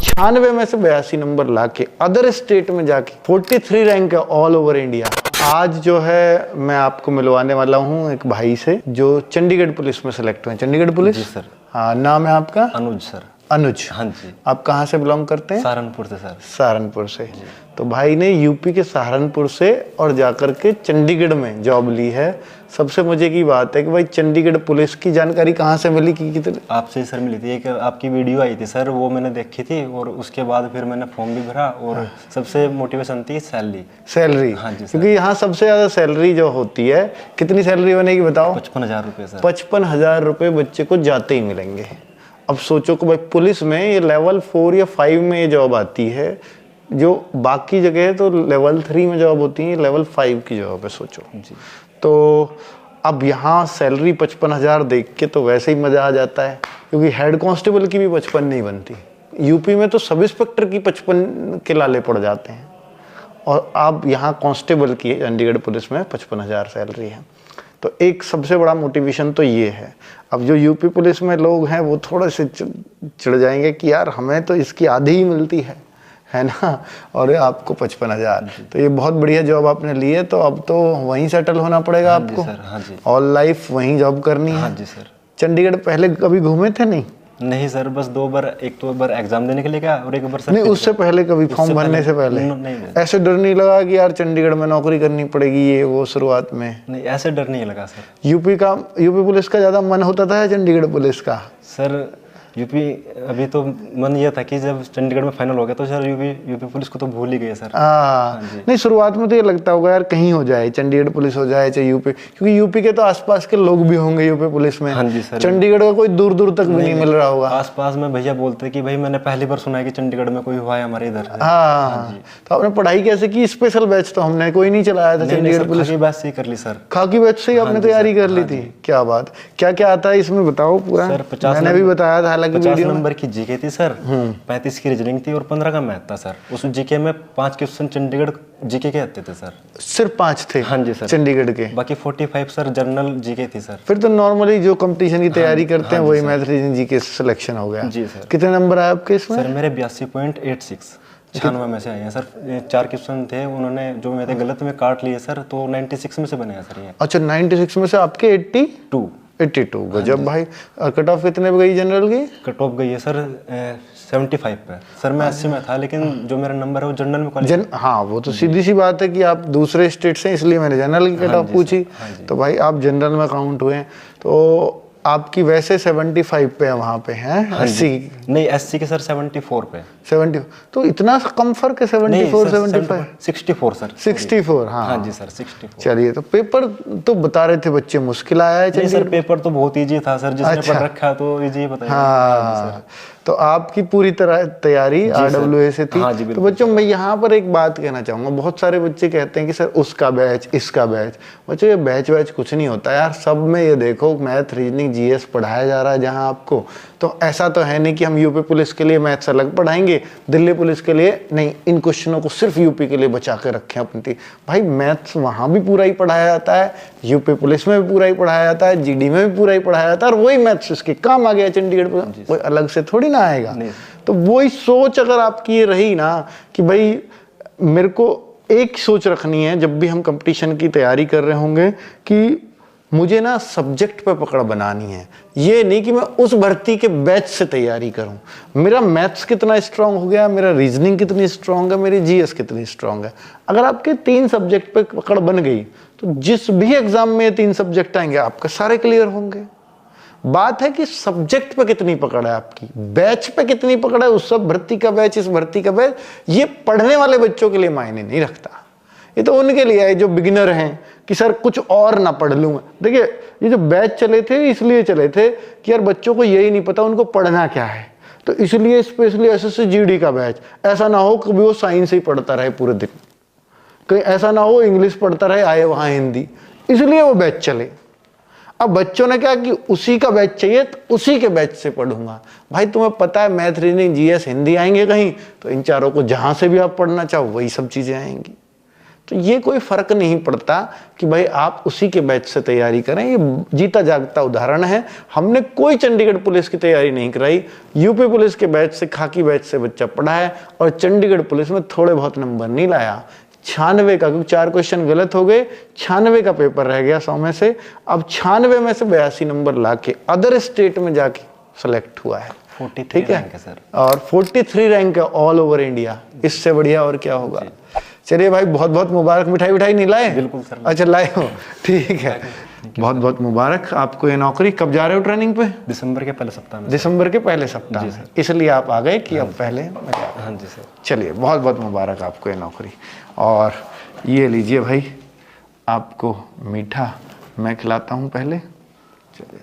96 में से 82 नंबर लाके अदर स्टेट में जाके 43 रैंक है ऑल ओवर इंडिया। आज जो है मैं आपको मिलवाने वाला हूँ एक भाई से जो चंडीगढ़ पुलिस में सेलेक्ट हुए। चंडीगढ़ पुलिस? जी सर। हाँ, नाम है आपका? अनुज सर। अनुज? हाँ जी। आप कहाँ से बिलोंग करते हैं? सहारनपुर से सर। सहारनपुर से। तो भाई ने यूपी के सहारनपुर से और जाकर के चंडीगढ़ में जॉब ली है। सबसे मजे की बात है कि भाई चंडीगढ़ पुलिस की जानकारी कहाँ से मिली कि कितने? आपसे सर मिली थी, एक आपकी वीडियो आई थी सर, वो मैंने देखी थी और उसके बाद फिर मैंने फॉर्म भी भरा और सबसे मोटिवेशन थी सैलरी। हाँ जी सर। क्योंकि यहाँ सबसे ज्यादा सैलरी जो होती है, कितनी सैलरी बनेगी बताओ? 55,000 रुपये सर। 55,000 रुपये बच्चे को जाते ही मिलेंगे। अब सोचो कि भाई पुलिस में ये लेवल 4 या 5 में ये जॉब आती है, जो बाकी जगह तो लेवल 3 में जॉब होती है, लेवल 5 की जॉब है। सोचो जी। तो अब यहाँ सैलरी 55,000 देख के तो वैसे ही मजा आ जाता है, क्योंकि हेड कांस्टेबल की भी 55 नहीं बनती। यूपी में तो सब इंस्पेक्टर की 55 के लाले पड़ जाते हैं, और अब यहाँ कांस्टेबल की चंडीगढ़ पुलिस में 55,000 सैलरी है। तो एक सबसे बड़ा मोटिवेशन तो ये है। अब जो यूपी पुलिस में लोग हैं वो थोड़े से चिढ़ जाएंगे कि यार हमें तो इसकी आधी ही मिलती है ना, और आपको 55,000। तो ये बहुत बढ़िया जॉब आपने ली है, तो अब तो वहीं सेटल होना पड़ेगा आपको। हाँ जी। ऑल लाइफ वहीं जॉब करनी है। हाँ जी सर। चंडीगढ़ पहले कभी घूमे थे? नहीं सर, बस 2 बार, एक तो बार एग्जाम देने के लिए गया और एक बार सर नहीं, उससे पहले कभी फॉर्म भरने से पहले नहीं। ऐसे डर नहीं लगा कि यार चंडीगढ़ में नौकरी करनी पड़ेगी ये वो शुरुआत में? नहीं, ऐसे डर नहीं लगा सर। यूपी पुलिस का ज्यादा मन होता था या चंडीगढ़ पुलिस का? सर यूपी अभी तो मन ये था कि जब चंडीगढ़ में फाइनल हो गया तो सर यूपी पुलिस को तो भूल ही गए सर। हाँ नहीं, शुरुआत में तो ये लगता होगा यार कहीं हो जाए, चंडीगढ़ पुलिस हो जाए चाहे यूपी, क्योंकि यूपी के तो आसपास के लोग भी होंगे यूपी पुलिस में। हाँ जी सर। चंडीगढ़ का कोई दूर दूर तक भी नहीं मिल रहा होगा। आसपास में भैया बोलते कि भाई मैंने पहली बार सुना है कि चंडीगढ़ में कोई हुआ है हमारे इधर। हाँ, तो आपने पढ़ाई कैसे की? स्पेशल बैच तो हमने कोई नहीं चलाया था चंडीगढ़ पुलिस। खाकी बैच से ही कर ली सर। खाकी बैच से ही आपने तैयारी कर ली थी? क्या बात। क्या क्या आता है इसमें बताओ पूरा। मैंने भी बताया था हालांकि 50 नंबर की जीके थी सर, 35 की रीजनिंग थी और 15 का मैथ था सर। उस जीके में 5 क्वेश्चन चंडीगढ़ जीके के आते थे सर। सिर्फ 5 थे? हाँ जी सर, चंडीगढ़ के। बाकी 45 सर जनरल जीके थी सर। फिर तो नॉर्मली जो कंपटीशन की तैयारी करते हैं वही मैथ रीजनिंग जीके सिलेक्शन हो गया। जी सर। कितने नंबर आए आपके इसमें? सर मेरे 82.86 96 में से आए हैं सर। 4 क्वेश्चन थे, उन्होंने जो मेरे गलत में काट लिए सर, तो 96 में से बने हैं सर ये। अच्छा, 96 में से आपके 82 गजब भाई। कट ऑफ कितने पे गई जनरल की? कट ऑफ गई है सर 75 पे सर। मैं 80 में था, लेकिन जो मेरा नंबर है वो जनरल में हाँ, वो तो सीधी सी बात है कि आप दूसरे स्टेट से, इसलिए मैंने जनरल की कट ऑफ पूछी। तो भाई आप जनरल में काउंट हुए। तो आपकी वैसे 75 पे वहाँ पे हैं? 80 नहीं, 80 के सर 74 पे। 70 तो इतना कम फर्क है? 74 75 64 सर। 64 हाँ जी सर 64। चलिए, तो पेपर तो बता रहे थे बच्चे मुश्किल आया है? सर पेपर तो बहुत इजी था सर, जिसने पढ़ रखा तो इजी बताया। हाँ, तो आपकी पूरी तरह तैयारी RWA से थी। तो बच्चों मैं यहाँ पर एक बात कहना चाहूँगा, बहुत सारे बच्चे कहते हैं कि सर उसका बैच इसका बैच। बच्चों ये बैच कुछ नहीं होता यार। सब में ये देखो मैथ रीजनिंग GS पढ़ाया जा रहा है जहाँ आपको, तो ऐसा तो है नहीं कि हम यूपी पुलिस के लिए मैथ्स अलग पढ़ाएंगे, दिल्ली पुलिस के लिए नहीं। इन क्वेश्चनों को सिर्फ यूपी के लिए बचा के रखें अपनी। भाई मैथ्स वहाँ भी पूरा ही पढ़ाया जाता है, यूपी पुलिस में भी पूरा ही पढ़ाया जाता है, GD में भी पूरा ही पढ़ाया जाता है, और वही मैथ्स इसके काम आ गया चंडीगढ़ पुलिस, कोई अलग से थोड़ी ना आएगा। तो वही सोच अगर आपकी ये रही ना कि भाई मेरे को एक सोच रखनी है जब भी हम कंपटीशन की तैयारी कर रहे होंगे कि मुझे ना सब्जेक्ट पे पकड़ बनानी है। ये नहीं कि मैं उस भर्ती के बैच से तैयारी करूं। मेरा मैथ्स कितना स्ट्रांग हो गया, मेरा रीजनिंग कितनी स्ट्रांग है, मेरी GS कितनी स्ट्रांग है। अगर आपके 3 सब्जेक्ट पे पकड़ बन गई तो जिस भी एग्जाम में ये 3 सब्जेक्ट आएंगे आपके सारे क्लियर होंगे। बात है कि सब्जेक्ट पे कितनी पकड़ है आपकी, बैच पे कितनी पकड़ है। उस सब भर्ती का बैच, इस भर्ती का बैच, ये पढ़ने वाले बच्चों के लिए मायने नहीं रखता। ये तो उनके लिए है जो बिगिनर हैं कि सर कुछ और ना पढ़ लूँ। देखिए ये जो बैच चले थे इसलिए चले थे कि यार बच्चों को यही नहीं पता उनको पढ़ना क्या है, तो इसलिए स्पेशली SSC GD का बैच। ऐसा ना हो कभी वो साइंस ही पढ़ता रहे पूरे दिन, कहीं ऐसा ना हो इंग्लिश पढ़ता रहे आए वहाँ हिंदी, इसलिए वो बैच चले। अब बच्चों ने क्या कि उसी का बैच चाहिए तो उसी के बैच से पढ़ूंगा। भाई तुम्हें पता है मैथ रीजनिंग GS हिंदी आएंगे कहीं, तो इन चारों को जहाँ से भी आप पढ़ना चाहो वही सब चीज़ें आएंगी। तो ये कोई फर्क नहीं पड़ता कि भाई आप उसी के बैच से तैयारी करें। ये जीता जागता उदाहरण है। हमने कोई चंडीगढ़ पुलिस की तैयारी नहीं कराई, यूपी पुलिस के बैच से, खाकी बैच से बच्चा पढ़ा है और चंडीगढ़ पुलिस में थोड़े बहुत नंबर नहीं लाया। 96 का, क्योंकि 4 क्वेश्चन गलत हो गए, 96 का पेपर रह गया 100 में से। अब 96 में से 82 नंबर ला के अदर स्टेट में जाके सेलेक्ट हुआ है। 43 ठीक है सर, और 43 रैंक है ऑल ओवर इंडिया। इससे बढ़िया और क्या होगा। चलिए भाई, बहुत बहुत मुबारक। मिठाई विठाई नहीं लाए? बिल्कुल सर। अच्छा लाए हो, ठीक है, बहुत बहुत मुबारक आपको ये नौकरी। कब जा रहे हो ट्रेनिंग पे? दिसंबर के पहले सप्ताह में। दिसंबर के पहले सप्ताह में, इसलिए आप आ गए कि अब पहले मैं जा। हाँ जी सर। चलिए, बहुत बहुत मुबारक आपको ये नौकरी। और ये लीजिए भाई, आपको मीठा मैं खिलाता हूँ पहले। चलिए।